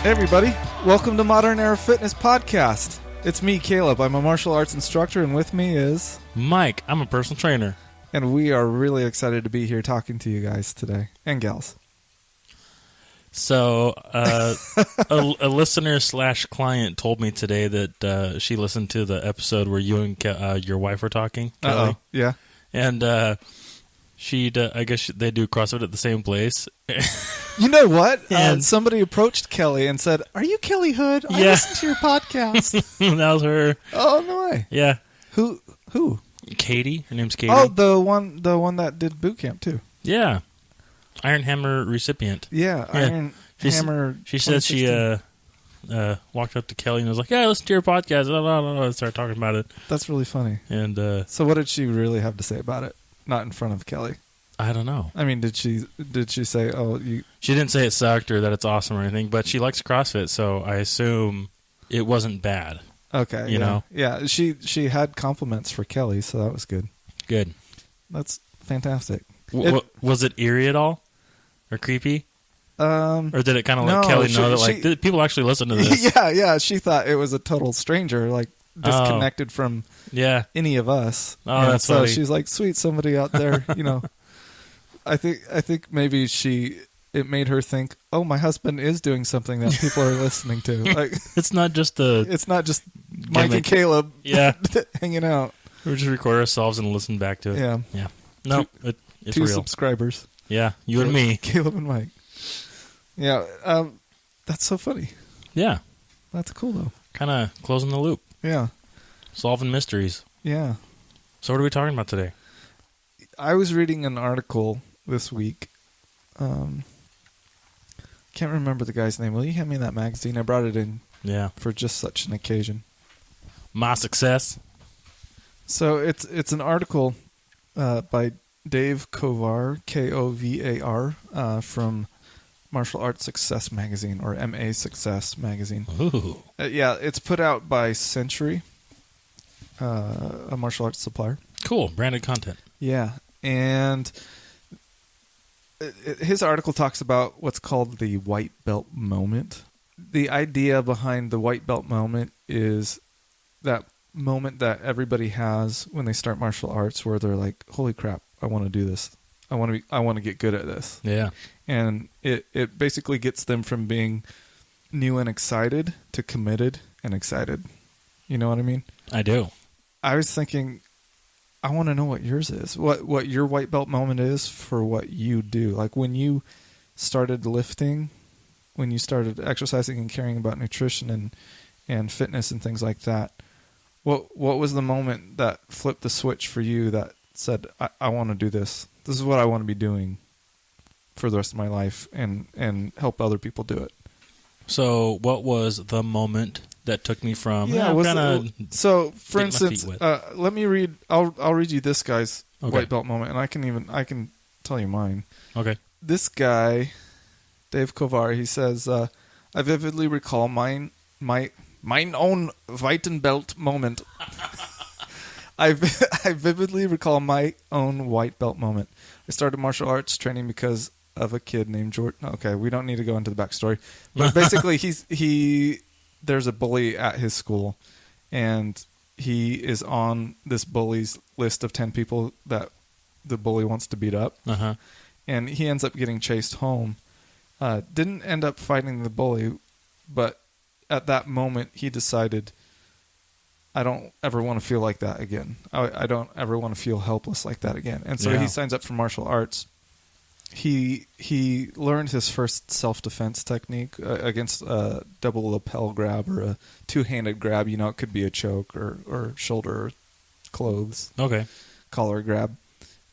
Hey everybody, welcome to Modern Era Fitness Podcast. It's me, Caleb. I'm a martial arts instructor, and with me is... Mike. I'm a personal trainer. And we are really excited to be here talking to you guys today, and gals. So, a listener / client told me today that she listened to the episode where you and your wife were talking, Kelly. Yeah. And I guess they do CrossFit at the same place. You know what? And somebody approached Kelly and said, "Are you Kelly Hood? I listened to your podcast." That was her. Oh, no way. Yeah. Who? Katie. Her name's Katie. Oh, the one that did boot camp too. Yeah. Iron Hammer recipient. Yeah. Iron Hammer. She said she walked up to Kelly and was like, "Yeah, I listened to your podcast." And started talking about it. That's really funny. And so, what did she really have to say about it? Not in front of Kelly. I don't know. I mean, did she say, "Oh, you"? She didn't say it sucked or that it's awesome or anything, but she likes CrossFit, so I assume it wasn't bad. Okay, you know. Yeah, she had compliments for Kelly, so that was good. Good. That's fantastic. Was it eerie at all, or creepy? Or did it kind of let Kelly know that people actually listen to this? Yeah. She thought it was a total stranger, like disconnected from any of us. Oh, and that's so funny. she's like, "Sweet, somebody out there." You know, I think maybe it made her think, "Oh, my husband is doing something that people are listening to." Like, it's not just Mike and Caleb, hanging out. We just record ourselves and listen back to it. Yeah. No, it's two real. Subscribers. Yeah, you and me, Caleb and Mike. Yeah, that's so funny. Yeah, that's cool though. Kind of closing the loop. Yeah, solving mysteries. Yeah. So what are we talking about today? I was reading an article this week. Can't remember the guy's name. Will you hand me that magazine? I brought it in. Yeah. For just such an occasion. My success. So it's an article by Dave Kovar, Kovar, from Martial Arts Success Magazine, or MA Success Magazine. Ooh. It's put out by Century, a martial arts supplier. Cool. Branded content. Yeah. And his article talks about what's called the white belt moment. The idea behind the white belt moment is that moment that everybody has when they start martial arts where they're like, "Holy crap, I want to do this. I want to get good at this." Yeah. And it basically gets them from being new and excited to committed and excited. You know what I mean? I do. I was thinking, I want to know what yours is. What your white belt moment is for what you do. Like when you started lifting, when you started exercising and caring about nutrition and fitness and things like that. What was the moment that flipped the switch for you that said, I want to do this. This is what I want to be doing for the rest of my life and help other people do it. So what was the moment that took me from... So, for instance, let me read... I'll read you this guy's white belt moment, and I can tell you mine. Okay. This guy, Dave Kovar, he says, "I vividly recall mine own white belt moment." I vividly recall my own white belt moment. I started martial arts training because of a kid named George. Okay, we don't need to go into the backstory. But basically, there's a bully at his school, and he is on this bully's list of 10 people that the bully wants to beat up. Uh-huh. And he ends up getting chased home. Didn't end up fighting the bully, but at that moment, he decided, I don't ever want to feel like that again. I don't ever want to feel helpless like that again. And so he signs up for martial arts. He learned his first self-defense technique against a double lapel grab or a two-handed grab. You know, it could be a choke or shoulder clothes. Okay. Collar grab.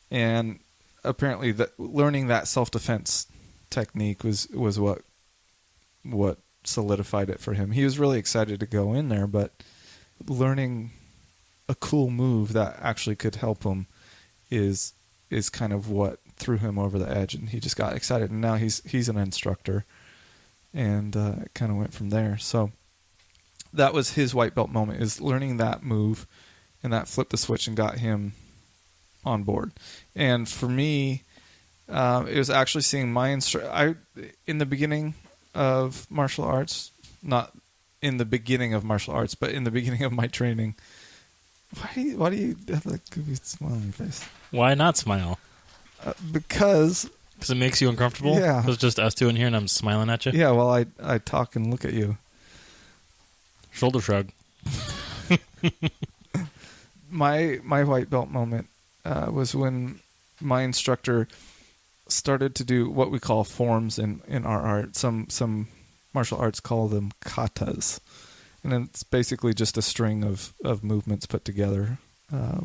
And apparently learning that self-defense technique was what solidified it for him. He was really excited to go in there, but learning a cool move that actually could help him is kind of what threw him over the edge, and he just got excited, and now he's an instructor, and it kind of went from there. So that was his white belt moment, is learning that move, and that flipped the switch and got him on board. And for me, it was actually seeing my in the beginning, of martial arts, not in the beginning of martial arts, but in the beginning of my training. Why do you have that goofy smile on your face? Why not smile? Because it makes you uncomfortable? Yeah. Because it's just us two in here and I'm smiling at you? Yeah, well, I talk and look at you. Shoulder shrug. My white belt moment was when my instructor started to do what we call forms in our art. Some martial arts call them katas. And it's basically just a string of movements put together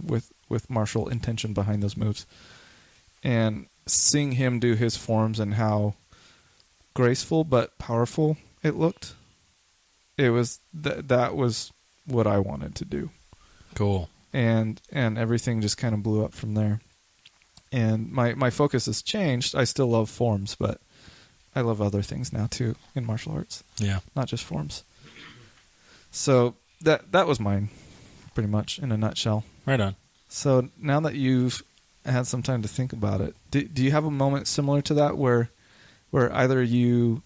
with martial intention behind those moves. And seeing him do his forms and how graceful but powerful it looked, it was that was what I wanted to do. Cool. And everything just kind of blew up from there. And my focus has changed. I still love forms, but I love other things now too in martial arts. Yeah. Not just forms. So that was mine, pretty much, in a nutshell. Right on. So now that you've had some time to think about it, do you have a moment similar to that where either you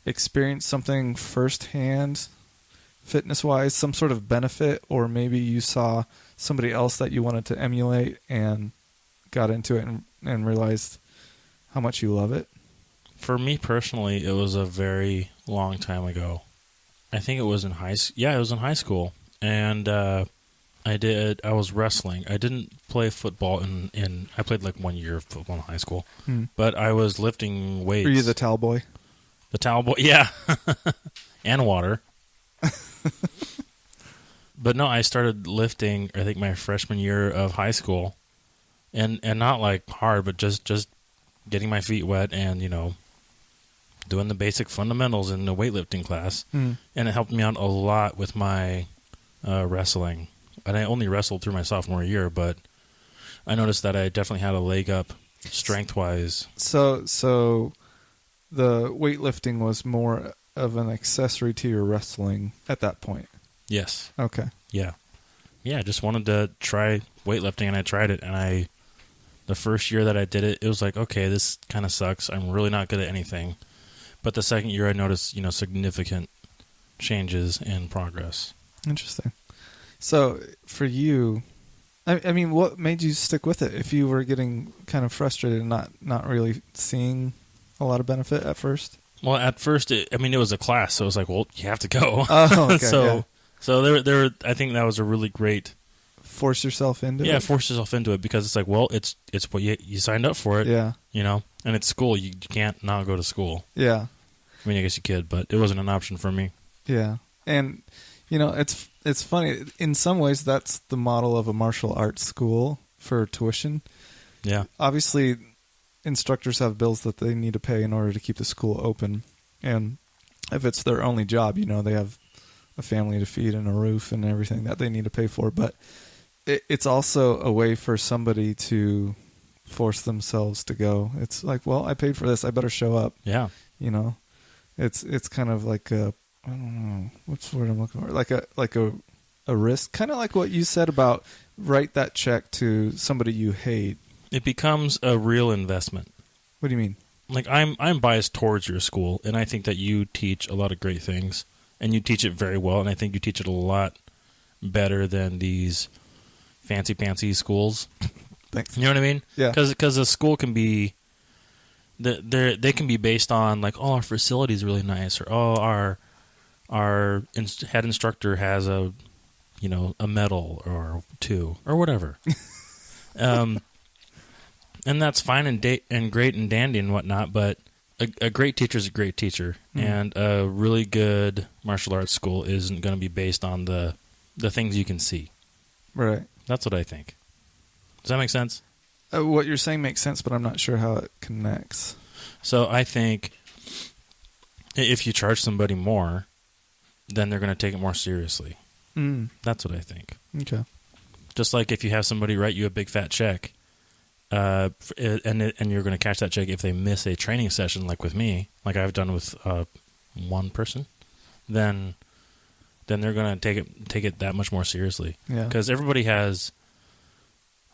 experienced something firsthand, fitness-wise, some sort of benefit, or maybe you saw somebody else that you wanted to emulate and got into it and realized how much you love it? For me personally, it was a very long time ago. I think it was in it was in high school, and I was wrestling. I didn't play football I played like 1 year of football in high school, but I was lifting weights. Were you the towel boy? The towel boy, yeah, and water. But no, I started lifting, I think, my freshman year of high school, and not like hard, but just getting my feet wet and, doing the basic fundamentals in the weightlifting class. And it helped me out a lot with my wrestling. And I only wrestled through my sophomore year, but I noticed that I definitely had a leg up strength-wise. So the weightlifting was more of an accessory to your wrestling at that point? Yes. Okay. Yeah. Yeah, I just wanted to try weightlifting, and I tried it, and the first year that I did it, it was like, okay, this kind of sucks. I'm really not good at anything. But the second year, I noticed, significant changes in progress. Interesting. So for you, I mean, what made you stick with it? If you were getting kind of frustrated and not really seeing a lot of benefit at first? Well, at first, it was a class, so it was like, well, you have to go. Oh, okay. So there, I think that was a really great. Force yourself into it. Yeah, force yourself into it because it's like, well, it's what you signed up for it. Yeah. And it's school. You can't not go to school. Yeah. I mean, I guess you could, but it wasn't an option for me. Yeah. And it's funny. In some ways, that's the model of a martial arts school for tuition. Yeah. Obviously, instructors have bills that they need to pay in order to keep the school open. And if it's their only job, they have a family to feed and a roof and everything that they need to pay for. But it's also a way for somebody to force themselves to go. It's like, well, I paid for this. I better show up. Yeah. It's kind of like I don't know, what's the word I'm looking for? Like a risk, kind of like what you said about write that check to somebody you hate. It becomes a real investment. What do you mean? Like I'm biased towards your school, and I think that you teach a lot of great things, and you teach it very well, and I think you teach it a lot better than these fancy schools. Thanks. You know what I mean? Yeah. Because a school can be, they can be based on like, oh, our facility is really nice, or oh, our head instructor has a medal or two or whatever. And that's fine and great and dandy and whatnot, but a great teacher is a great teacher, and a really good martial arts school isn't going to be based on the things you can see. Right. That's what I think. Does that make sense? What you're saying makes sense, but I'm not sure how it connects. So I think if you charge somebody more, then they're going to take it more seriously. That's what I think. Okay. Just like if you have somebody write you a big fat check, and you're going to cash that check if they miss a training session, like with me, like I've done with one person, then they're going to take it that much more seriously. Yeah. Because everybody has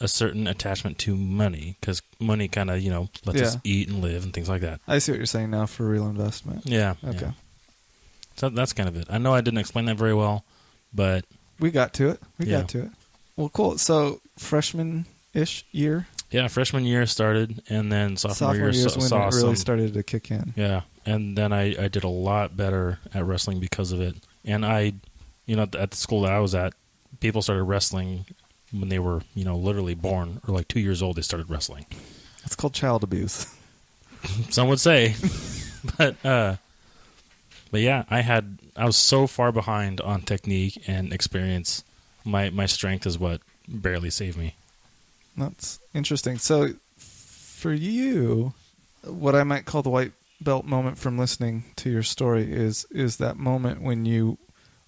a certain attachment to money because money kind of, lets us eat and live and things like that. I see what you're saying now for real investment. Yeah. Okay. Yeah. So that's kind of it. I know I didn't explain that very well, but we got to it. Got to it. Well, cool. So freshman-ish year? Yeah, freshman year started, and then sophomore year is when it really some, started to kick in. Yeah, and then I did a lot better at wrestling because of it. And I, at the school that I was at, people started wrestling when they were, literally born, or like 2 years old, they started wrestling. It's called child abuse. Some would say. But yeah, I was so far behind on technique and experience. My strength is what barely saved me. That's interesting. So for you, what I might call the white belt moment from listening to your story is that moment when you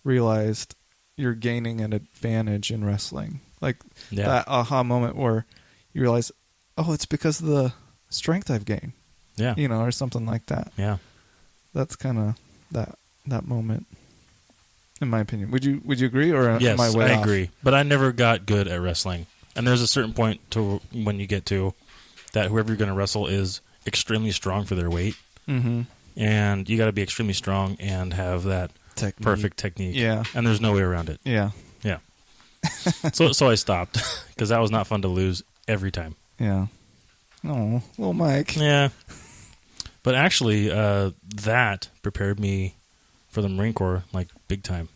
realized you're gaining an advantage in wrestling. Like that aha moment where you realize, oh, it's because of the strength I've gained. Yeah. Or something like that. Yeah. That's kind of that moment, in my opinion. Would you agree, or yes, am I way off? I agree. But I never got good at wrestling. And there's a certain point to when you get to that whoever you're going to wrestle is extremely strong for their weight. Mm-hmm. And you got to be extremely strong and have that perfect technique. Yeah. And there's no way around it. Yeah. Yeah. So I stopped because that was not fun to lose every time. Yeah. Oh, little Mike. Yeah. But actually, that prepared me for the Marine Corps, like big time.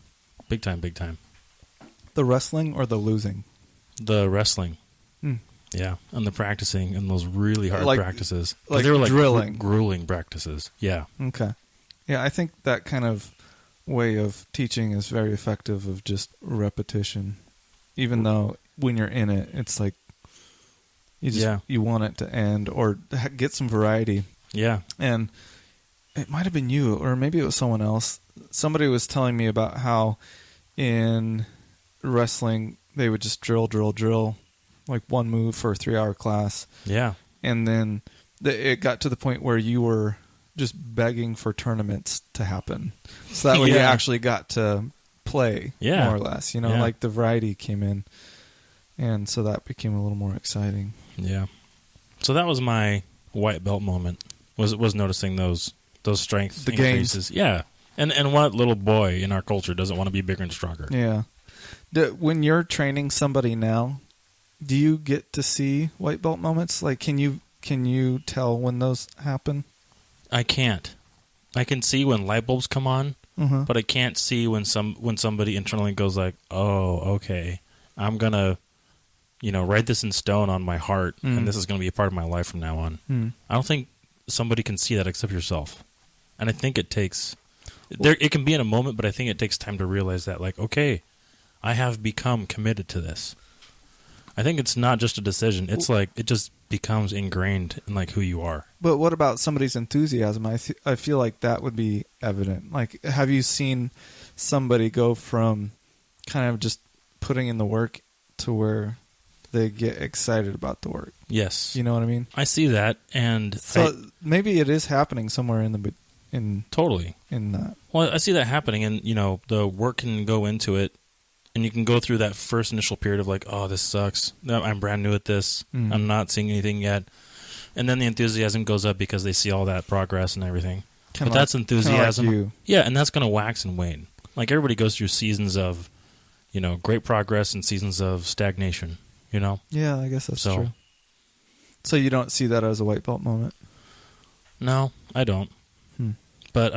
Big time, big time. The wrestling or the losing? The wrestling. Hmm. Yeah. And the practicing and those really hard practices. Like they were like drilling. Grueling practices. Yeah. Okay. Yeah, I think that kind of way of teaching is very effective of just repetition. Even though when you're in it, it's like you want it to end or get some variety. Yeah. And it might have been you, or maybe it was someone else. Somebody was telling me about how in wrestling they would just drill, like one move for a 3-hour class. Yeah. And then it got to the point where you were just begging for tournaments to happen. So that way you actually got to play, more or less. Like the variety came in. And so that became a little more exciting. Yeah. So that was my white belt moment, was noticing those strength increases. Gains. Yeah. And what little boy in our culture doesn't want to be bigger and stronger? Yeah. When you're training somebody now, do you get to see white belt moments? Like, can you tell when those happen? I can't. I can see when light bulbs come on, but I can't see when somebody internally goes like, "Oh, okay, I'm gonna, write this in stone on my heart, and this is gonna be a part of my life from now on." I don't think somebody can see that except yourself, and I think it takes. It can be in a moment, but I think it takes time to realize that, like, okay, I have become committed to this. I think it's not just a decision. It's like it just becomes ingrained in like who you are. But what about somebody's enthusiasm? I feel like that would be evident. Like, have you seen somebody go from kind of just putting in the work to where they get excited about the work? Yes. You know what I mean? I see that, and so maybe it is happening somewhere totally in that. Well, I see that happening, and the work can go into it. And you can go through that first initial period of like, oh, this sucks. No, I'm brand new at this. I'm not seeing anything yet. And then the enthusiasm goes up because they see all that progress and everything. But that's enthusiasm. Like you. Yeah, and that's going to wax and wane. Like everybody goes through seasons of, great progress and seasons of stagnation, Yeah, I guess that's true. So you don't see that as a white belt moment? No, I don't. But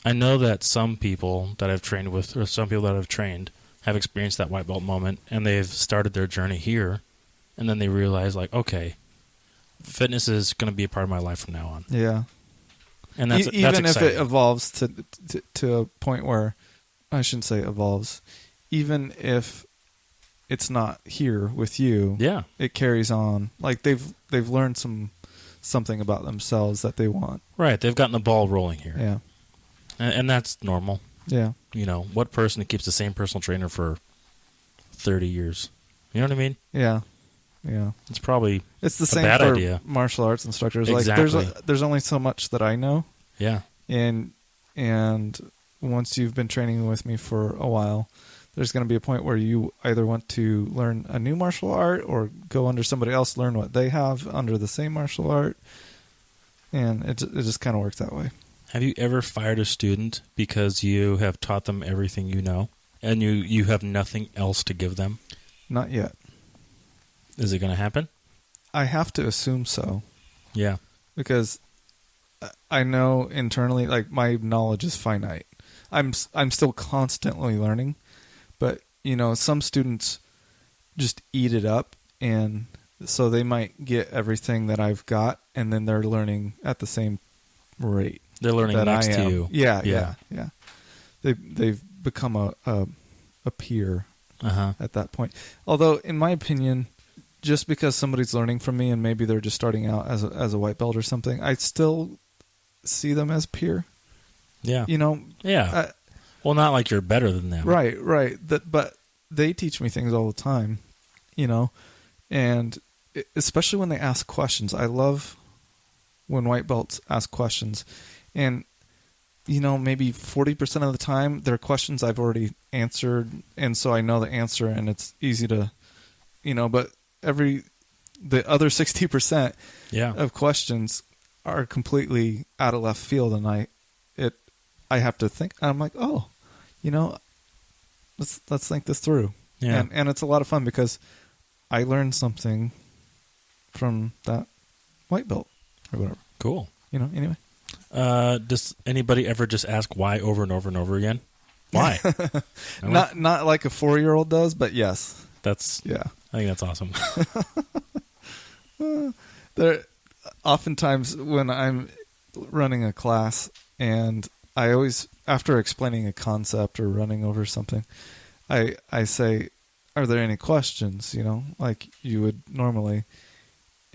I know that some people that I've trained with, or some people that I've trained, have experienced that white belt moment, and they've started their journey here, and then they realize, like, okay, fitness is going to be a part of my life from now on. Yeah. And that's even that's if it evolves to a point where, I shouldn't say evolves, even if it's not here with you, it carries on. Like they've learned something about themselves that they want. Right, they've gotten the ball rolling here. Yeah. And that's normal. Yeah. What person keeps the same personal trainer for 30 years? You know what I mean? Yeah. Yeah. It's probably the same bad for idea. Martial arts instructors. Exactly. Like there's only so much that I know. Yeah. And once you've been training with me for a while, there's going to be a point where you either want to learn a new martial art or go under somebody else, learn what they have under the same martial art. And it just kind of works that way. Have you ever fired a student because you have taught them everything you know and you have nothing else to give them? Not yet. Is it going to happen? I have to assume so. Yeah. Because I know internally, like, my knowledge is finite. I'm still constantly learning, but some students just eat it up, and so they might get everything that I've got, and then they're learning at the same rate. They're learning next to you. Yeah. They've become a peer at that point. Although, in my opinion, just because somebody's learning from me and maybe they're just starting out as a white belt or something, I still see them as peer. Yeah. Yeah. Well, not like you're better than them. Right. But they teach me things all the time, and especially when they ask questions. I love when white belts ask questions, and maybe 40% of the time they're questions I've already answered, and so I know the answer and it's easy to, but the other 60% of questions are completely out of left field, and I have to think. I'm like, let's think this through. Yeah. And it's a lot of fun because I learned something from that white belt or whatever. Cool. Anyway. Does anybody ever just ask why over and over and over again? Why? Not like a 4-year-old does, but yes. I think that's awesome. There, oftentimes when I'm running a class, and I always, after explaining a concept or running over something, I say, "Are there any questions?" Like you would normally,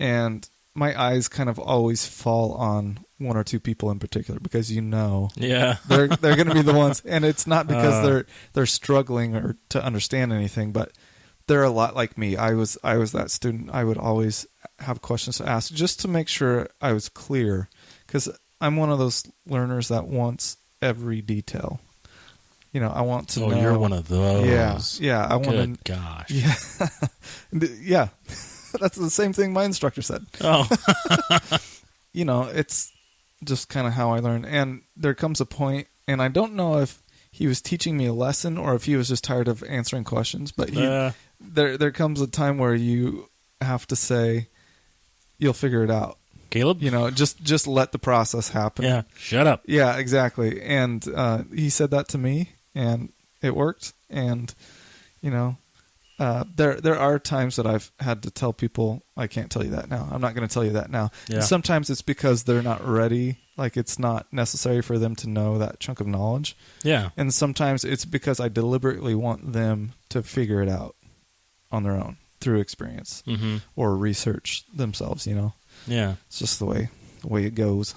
and my eyes kind of always fall on one or two people in particular because yeah, they're going to be the ones, and it's not because they're struggling or to understand anything, but they're a lot like me. I was that student. I would always have questions to ask just to make sure I was clear, because I'm one of those learners that wants every detail. I want to know. Oh, you're one of those. Yeah. I want to. Good gosh. Yeah. Yeah. That's the same thing my instructor said. Oh. It's just kind of how I learn. And there comes a point, and I don't know if he was teaching me a lesson or if he was just tired of answering questions, but there comes a time where you have to say, "You'll figure it out, Caleb." Just let the process happen. Yeah. Shut up. Yeah, exactly. And he said that to me, and it worked. And there are times that I've had to tell people, "I can't tell you that now. I'm not going to tell you that now." Yeah. And sometimes it's because they're not ready. Like, it's not necessary for them to know that chunk of knowledge. Yeah. And sometimes it's because I deliberately want them to figure it out on their own through experience or research themselves, Yeah. It's just the way it goes.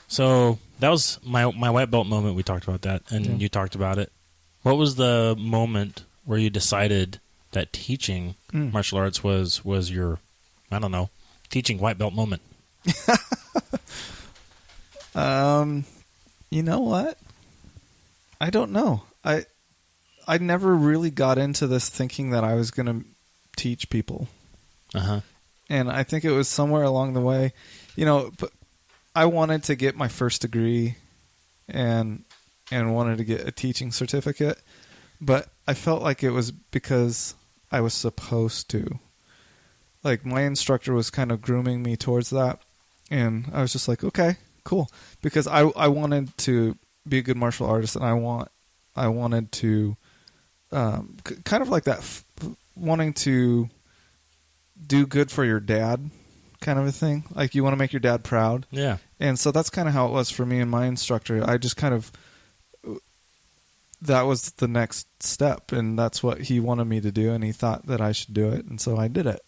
So that was my white belt moment. We talked about that, and you talked about it. What was the moment where you decided that teaching martial arts was your, I don't know, teaching white belt moment? You know what? I don't know. I never really got into this thinking that I was going to teach people. And I think it was somewhere along the way, but I wanted to get my first degree and wanted to get a teaching certificate, but I felt like it was because I was supposed to. Like, my instructor was kind of grooming me towards that, and I was just like, okay, cool, because I wanted to be a good martial artist, and I wanted to kind of like that, wanting to do good for your dad kind of a thing. Like, you want to make your dad proud. Yeah. And so that's kind of how it was for me and my instructor. I just kind of, that was the next step, and that's what he wanted me to do, and he thought that I should do it, and so I did it,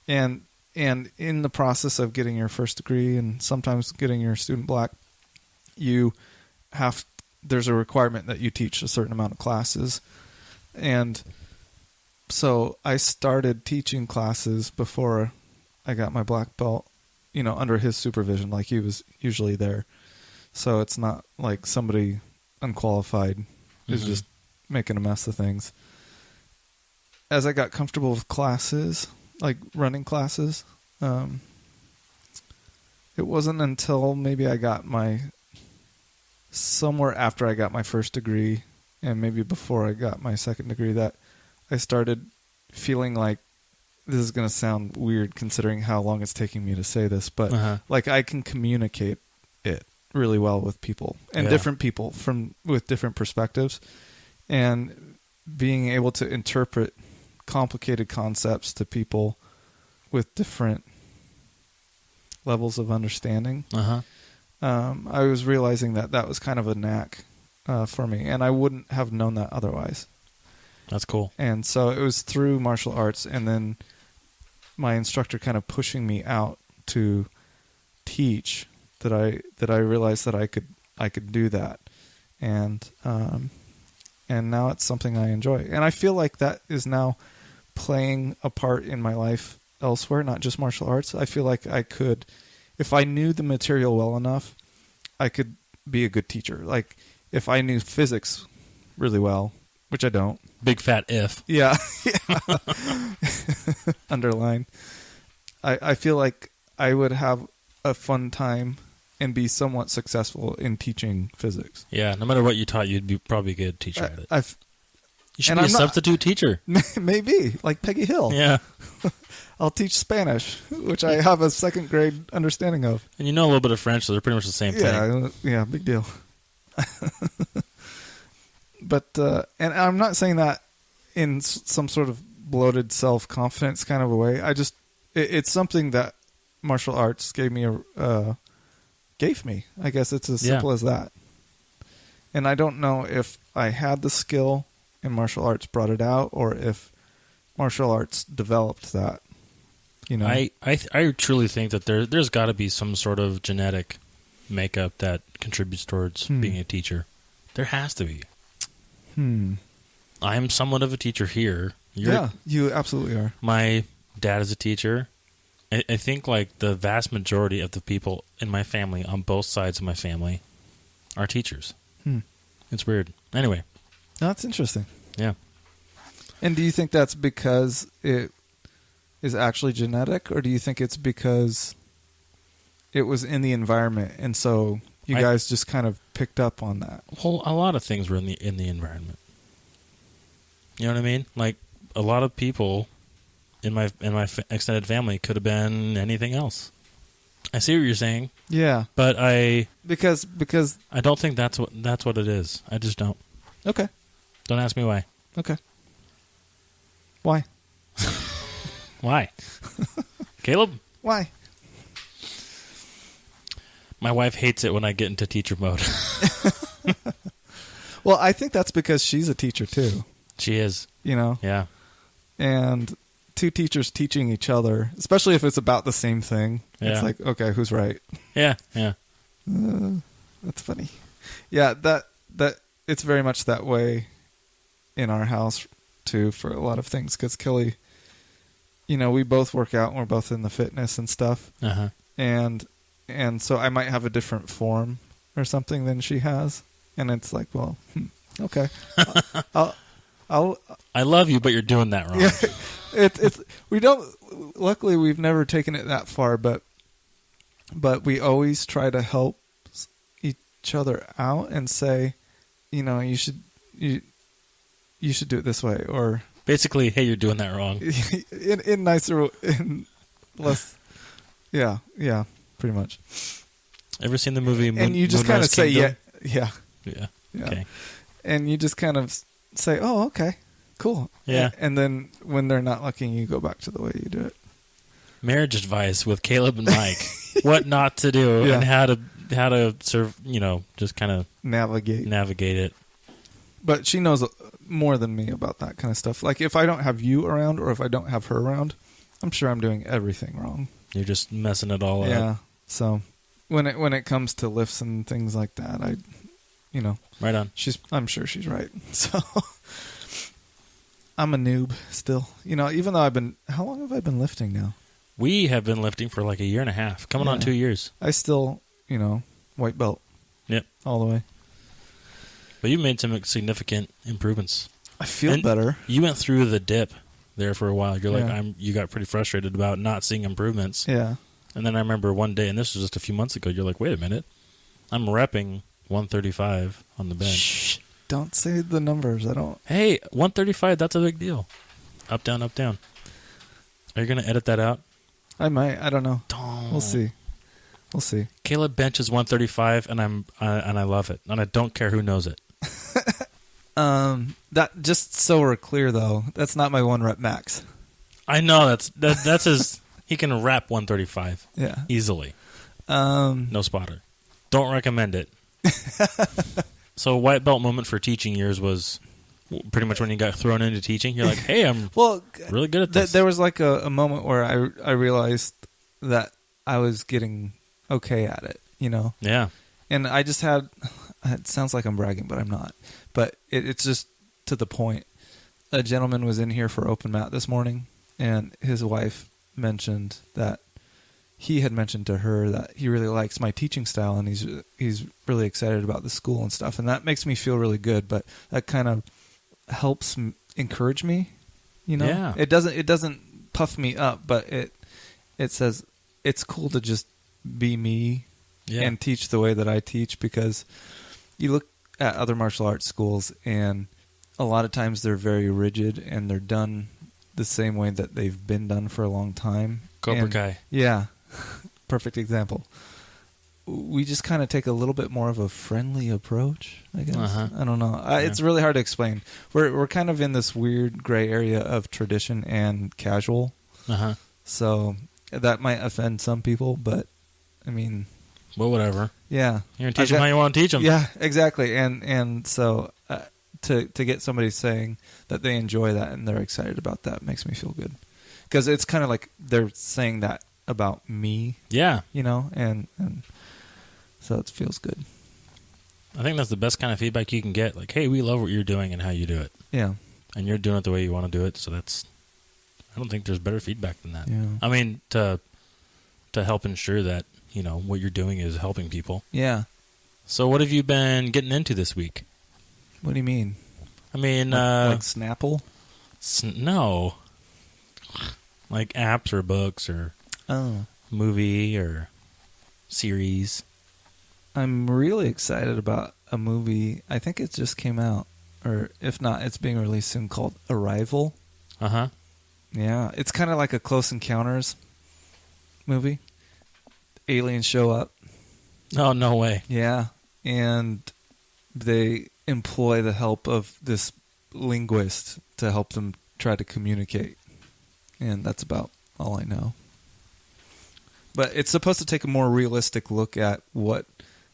And in the process of getting your first degree and sometimes getting your student black, there's a requirement that you teach a certain amount of classes. And so I started teaching classes before I got my black belt, under his supervision, like he was usually there. So it's not like somebody unqualified is just making a mess of things. As I got comfortable with classes, like running classes, it wasn't until maybe somewhere after I got my first degree and maybe before I got my second degree that I started feeling like, this is going to sound weird considering how long it's taking me to say this, but like I can communicate it really well with people and different people with different perspectives, and being able to interpret complicated concepts to people with different levels of understanding. I was realizing that was kind of a knack for me, and I wouldn't have known that otherwise. That's cool. And so it was through martial arts, and then my instructor kind of pushing me out to teach that I realized that I could do that, and now it's something I enjoy, and I feel like that is now playing a part in my life elsewhere, not just martial arts. I feel like I could, if I knew the material well enough, I could be a good teacher. Like if I knew physics really well, which I don't. Big fat if. Yeah. Underline. I feel like I would have a fun time and be somewhat successful in teaching physics. Yeah, no matter what you taught, you'd be probably a good teacher at it. You should be a substitute teacher. Maybe, like Peggy Hill. Yeah. I'll teach Spanish, which I have a second grade understanding of. And you know a little bit of French, so they're pretty much the same thing. Yeah, big deal. But, and I'm not saying that in some sort of bloated self-confidence kind of a way. It's something that martial arts gave me. I guess it's as simple as that. And I don't know if I had the skill and martial arts brought it out, or if martial arts developed that. You know, I truly think that there's got to be some sort of genetic makeup that contributes towards being a teacher. There has to be. I'm somewhat of a teacher here. You absolutely are. My dad is a teacher. I think like the vast majority of the people in my family, on both sides of my family, are teachers. It's weird. Anyway. No, that's interesting. Yeah. And do you think that's because it is actually genetic, or do you think it's because it was in the environment and so you guys just kind of picked up on that? Well, a lot of things were in the environment. You know what I mean? Like a lot of people in my extended family could have been anything else. I see what you're saying. Yeah. But because I don't think that's what it is. I just don't. Okay. Don't ask me why. Okay. Why? Why? Caleb? Why? My wife hates it when I get into teacher mode. Well, I think that's because she's a teacher too. She is. You know? Yeah. And two teachers teaching each other, especially if it's about the same thing, it's like, okay, who's right? Yeah. That's funny. Yeah, that it's very much that way in our house too for a lot of things, because Kelly, you know, we both work out and we're both in the fitness and stuff. And so I might have a different form or something than she has, and it's like, well, okay, I love you, but you're doing that wrong. Yeah, we don't. Luckily, we've never taken it that far, but we always try to help each other out and say, you know, you should do it this way, or basically, hey, you're doing that wrong. in nicer, in less. Yeah, pretty much. Ever seen the movie? And you just kind of say, yeah. Okay. And you just kind of say, oh, okay, cool. Yeah. And then when they're not looking, you go back to the way you do it. Marriage advice with Caleb and Mike: what not to do and how to serve. You know, just kind of navigate it. But she knows more than me about that kind of stuff. Like if I don't have you around, or if I don't have her around, I'm sure I'm doing everything wrong. You're just messing it all up. Yeah. So when it comes to lifts and things like that, right on. I'm sure she's right. So I'm a noob still. You know, even though how long have I been lifting now? We have been lifting for like a year and a half, coming on 2 years. I still, white belt. Yep. All the way. But you made some significant improvements. I feel And better. You went through the dip there for a while. You're like, Yeah. you got pretty frustrated about not seeing improvements. Yeah. And then I remember one day, and this was just a few months ago, you're like, wait a minute. I'm repping 135 on the bench. Shh. Don't say the numbers. I don't. Hey, 135, that's a big deal. Up, down, up, down. Are you going to edit that out? I might. I don't know. Don't. We'll see. We'll see. Caleb benches 135, and I love it. And I don't care who knows it. That just so we're clear though, that's not my 1 rep max. I know that's his. He can rep 135 Yeah. easily. Um. No spotter. Don't recommend it. So white belt moment for teaching years was pretty much when you got thrown into teaching. You're like, hey, I'm Well, really good at this. there was like a moment where I realized that I was getting okay at it, you know? Yeah. And I just had, it sounds like I'm bragging, but I'm not. But it's just to the point. A gentleman was in here for open mat this morning, and his wife mentioned that he had mentioned to her that he really likes my teaching style, and he's really excited about the school and stuff. And that makes me feel really good, but that kind of helps encourage me, you know? Yeah. It doesn't puff me up, but it says it's cool to just be me and teach the way that I teach, because you look at other martial arts schools and a lot of times they're very rigid and they're done the same way that they've been done for a long time. Cobra Kai. Yeah. Perfect example. We just kind of take a little bit more of a friendly approach, I guess. Uh-huh. I don't know. It's really hard to explain. We're kind of in this weird gray area of tradition and casual. Uh-huh. So that might offend some people, but I mean, Well, whatever. yeah. You're going to teach them how you want to teach them. Yeah, exactly. And so to get somebody saying that they enjoy that and they're excited about that makes me feel good. Because it's kind of like they're saying that about me, Yeah. you know, and so it feels good. I think that's the best kind of feedback you can get. Like, hey, we love what you're doing and how you do it. Yeah. And you're doing it the way you want to do it. So that's, I don't think there's better feedback than that. Yeah. I mean, to help ensure that, you know, what you're doing is helping people. Yeah. So what have you been getting into this week? What do you mean? I mean, like Snapple? No. Like apps or books or movie or series. I'm really excited about a movie. I think it just came out, or if not, it's being released soon, called Arrival. Uh-huh. Yeah, it's kind of like a Close Encounters movie. Aliens show up. Oh, no way. Yeah, and they employ the help of this linguist to help them try to communicate. And that's about all I know. But it's supposed to take a more realistic look at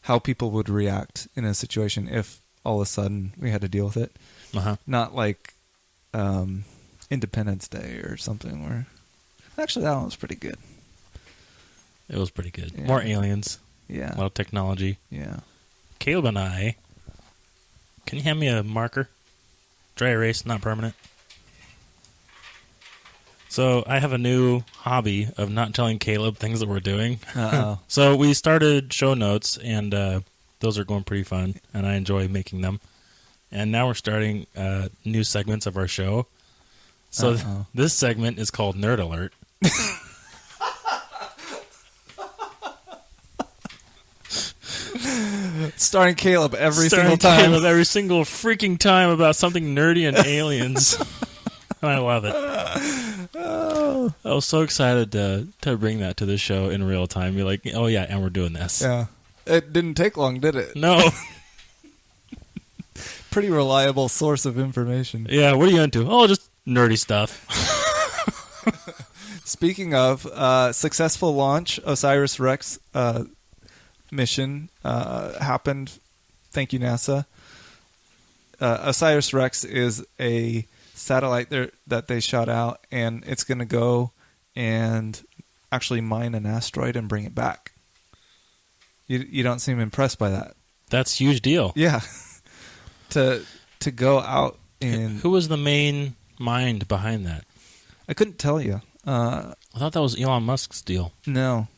how people would react in a situation if all of a sudden we had to deal with it. Uh-huh. Not like Independence Day or something where... Actually, that one was pretty good. It was pretty good. Yeah. More aliens. Yeah. A lot of technology. Yeah. Caleb and I... Can you hand me a marker? Dry erase, not permanent. So I have a new hobby of not telling Caleb things that we're doing. Uh-oh. So we started show notes, and those are going pretty fun, and I enjoy making them. And now we're starting new segments of our show. So this segment is called Nerd Alert. Starring Caleb every Starring single time. Caleb every single freaking time about something nerdy and aliens. And I love it. I was so excited to bring that to the show in real time. You're like, oh yeah, and we're doing this. Yeah. It didn't take long, did it? No. Pretty reliable source of information. Yeah, what are you into? Oh, just nerdy stuff. Speaking of, successful launch, Osiris Rex mission happened. Thank you, NASA. Osiris Rex is a satellite that they shot out, and it's going to go and actually mine an asteroid and bring it back. You don't seem impressed by that. That's a huge deal. Yeah. to go out and... Who was the main mind behind that? I couldn't tell you. I thought that was Elon Musk's deal. No.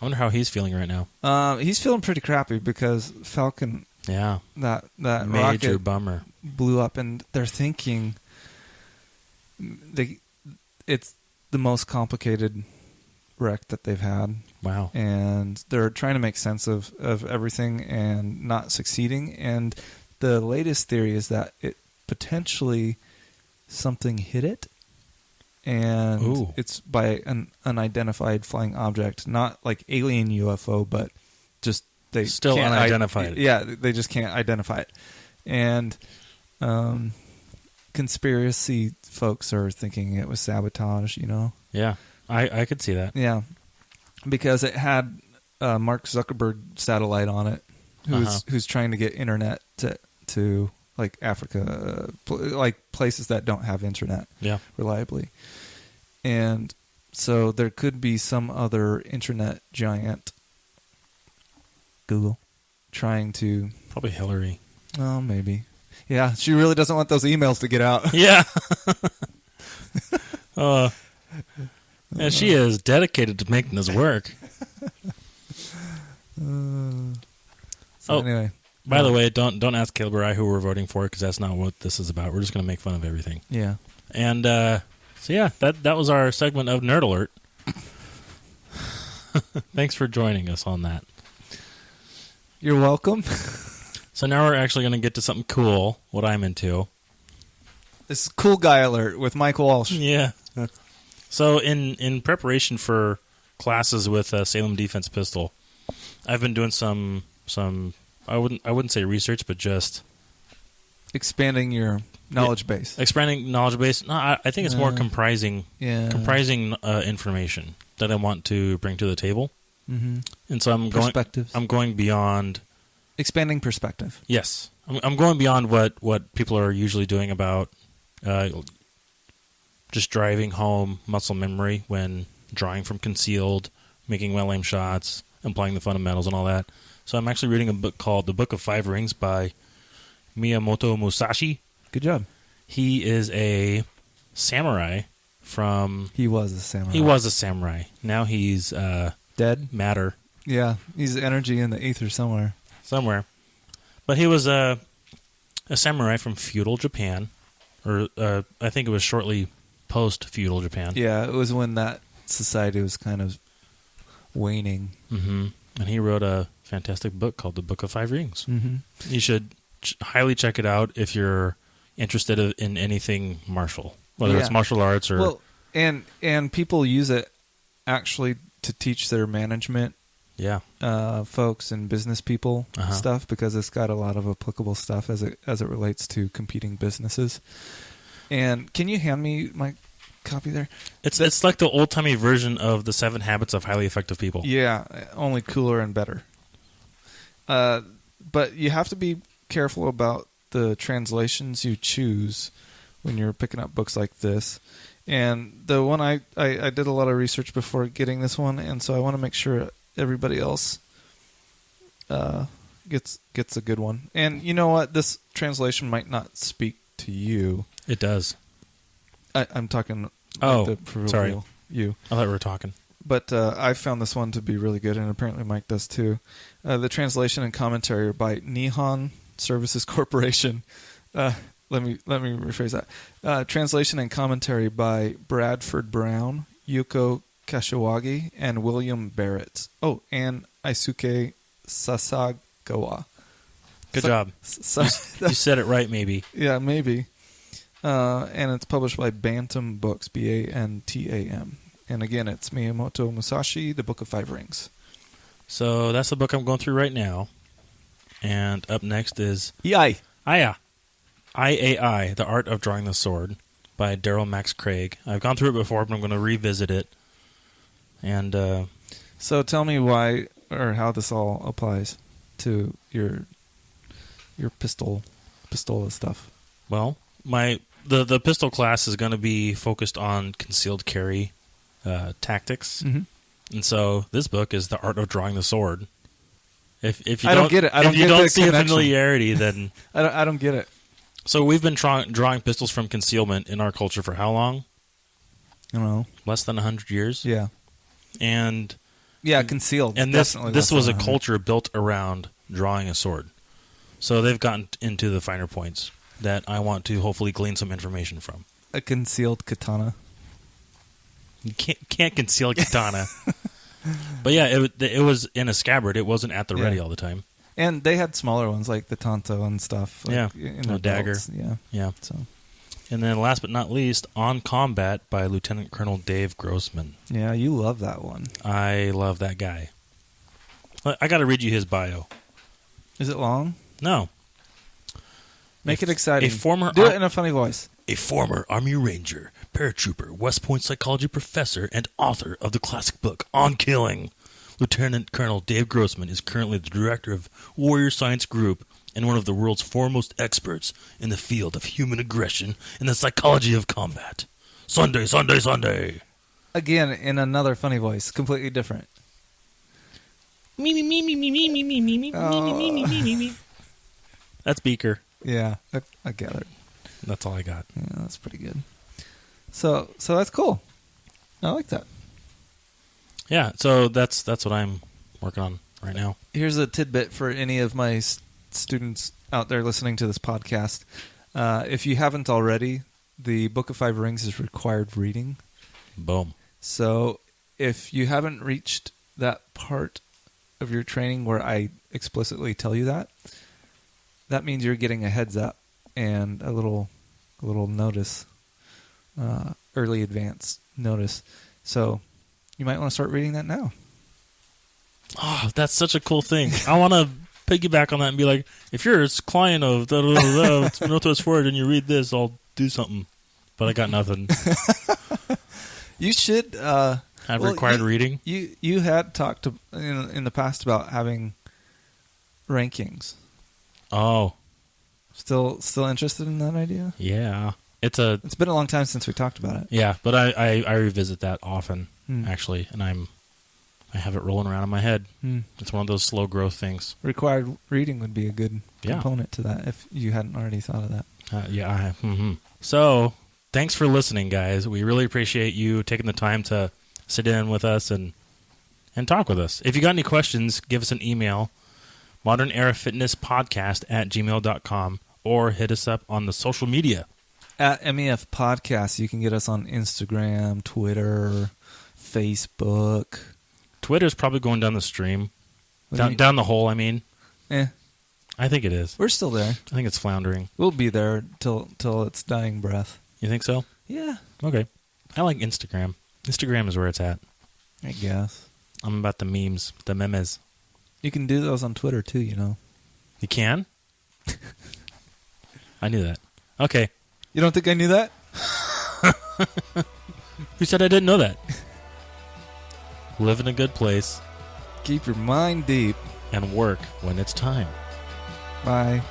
I wonder how he's feeling right now. He's feeling pretty crappy because Falcon Yeah. that Major rocket bummer. blew up, and they're thinking it's the most complicated wreck that they've had. Wow. And they're trying to make sense of everything and not succeeding. And the latest theory is that it potentially something hit it, and Ooh. it's by an unidentified flying object, not like alien UFO, but just they Still can't unidentified. they just can't identify it. And conspiracy folks are thinking it was sabotage, Yeah. I could see that. Yeah, because it had Mark Zuckerberg satellite on it, who's trying to get internet to like Africa, like places that don't have internet reliably. And so there could be some other internet giant, Google, trying to... Probably Hillary. Oh, maybe. Yeah, she really doesn't want those emails to get out. Yeah. And she is dedicated to making this work. Anyway. By the way, don't ask Caleb or I who we're voting for, because that's not what this is about. We're just going to make fun of everything. Yeah. And so yeah, that was our segment of Nerd Alert. Thanks for joining us on that. You're welcome. So now we're actually going to get to something cool, what I'm into. This is Cool Guy Alert with Mike Walsh. Yeah. So in preparation for classes with Salem Defense Pistol, I've been doing some I wouldn't say research, but just expanding your knowledge base. Expanding knowledge base. No, I think it's more comprising information that I want to bring to the table. Mm-hmm. And so I'm going beyond expanding perspective. Yes, I'm going beyond what people are usually doing about just driving home muscle memory when drawing from concealed, making well-aimed shots, applying the fundamentals and all that. So I'm actually reading a book called The Book of Five Rings by Miyamoto Musashi. Good job. He is a samurai from... He was a samurai. He was a samurai. Now he's... dead? Matter. Yeah, he's energy in the ether somewhere. But he was a samurai from feudal Japan, or I think it was shortly post-feudal Japan. Yeah, it was when that society was kind of waning. Mm-hmm. And he wrote a fantastic book called The Book of Five Rings. Mm-hmm. You should highly check it out if you're interested in anything martial, whether it's martial arts or... Well, and people use it actually to teach their management folks and business people stuff, because it's got a lot of applicable stuff as it relates to competing businesses. And can you hand me my copy there? It's like the old-timey version of the 7 Habits of Highly Effective People. Yeah, only cooler and better. But you have to be careful about the translations you choose when you're picking up books like this. And the one I did a lot of research before getting this one, and so I want to make sure everybody else gets a good one. And you know what? This translation might not speak to you. It does. I'm talking... sorry. You. I thought we were talking. But I found this one to be really good, and apparently Mike does too. The translation and commentary are by Nihon Services Corporation. Let me rephrase that. Translation and commentary by Bradford Brown, Yuko Kashiwagi, and William Barrett. Oh, and Aisuke Sasagawa. Good job. You said it right, maybe. Yeah, maybe. And it's published by Bantam Books, Bantam. And again, it's Miyamoto Musashi, The Book of Five Rings. So that's the book I'm going through right now. And up next is... IAI, The Art of Drawing the Sword by Daryl Max Craig. I've gone through it before, but I'm going to revisit it. And so tell me why or how this all applies to your pistola stuff. Well, the pistol class is going to be focused on concealed carry tactics. Mm-hmm. And so this book is The Art of Drawing the Sword. If you don't get it, if you don't see a familiarity, then I don't get it. So we've been drawing pistols from concealment in our culture for how long? I don't know. Less than 100 years. Yeah. And concealed. And this was a culture built around drawing a sword. So they've gotten into the finer points that I want to hopefully glean some information from. A concealed katana. You can't conceal a katana. But yeah, it was in a scabbard. It wasn't at the ready all the time. And they had smaller ones like the tanto and stuff. Like a dagger. Yeah. So. And then last but not least, On Combat by Lieutenant Colonel Dave Grossman. Yeah, you love that one. I love that guy. I got to read you his bio. Is it long? No. Make it exciting. Do it in a funny voice. A former Army Ranger, paratrooper, West Point psychology professor, and author of the classic book On Killing, Lieutenant Colonel Dave Grossman is currently the director of Warrior Science Group and one of the world's foremost experts in the field of human aggression and the psychology of combat. Sunday, Sunday, Sunday. Again, in another funny voice, completely different. Me, me, me, me, me, me, me, me, me, me, me, me, me, me. That's Beaker. Yeah, I gathered. That's all I got. Yeah, that's pretty good. So that's cool. I like that. Yeah, so that's what I'm working on right now. Here's a tidbit for any of my students out there listening to this podcast. If you haven't already, the Book of Five Rings is required reading. Boom. So if you haven't reached that part of your training where I explicitly tell you that, that means you're getting a heads up and a little notice, early advance notice. So you might want to start reading that now. Oh, that's such a cool thing. I want to piggyback on that and be like, if you're a client of Notos Forward and you read this, I'll do something. But I got nothing. You should have required reading. You had talked in the past about having rankings. Oh, still interested in that idea? Yeah, it's been a long time since we talked about it. Yeah, but I revisit that often actually, and I have it rolling around in my head. It's one of those slow growth things. Required reading would be a good component to that if you hadn't already thought of that. Yeah, I have. Mm-hmm. So thanks for listening, guys. We really appreciate you taking the time to sit in with us and talk with us. If you got any questions, give us an email, modernerafitnesspodcast@gmail.com, or hit us up on the social media. At MEF Podcast, you can get us on Instagram, Twitter, Facebook. Twitter's probably going down the stream. Down the hole, I mean. I think it is. We're still there. I think it's floundering. We'll be there till it's dying breath. You think so? Yeah. Okay. I like Instagram. Instagram is where it's at. I guess. I'm about the memes, the memes. You can do those on Twitter too, you know. You can? I knew that. Okay. You don't think I knew that? Who said I didn't know that? Live in a good place. Keep your mind deep. And work when it's time. Bye.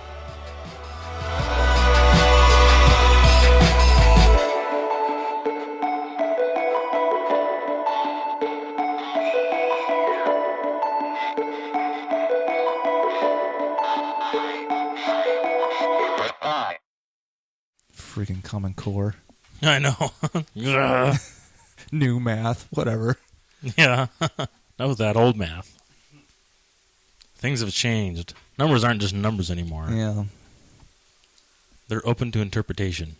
Freaking Common Core. I know. New math, whatever. Yeah. That was that old math. Things have changed. Numbers aren't just numbers anymore. Yeah. They're open to interpretation.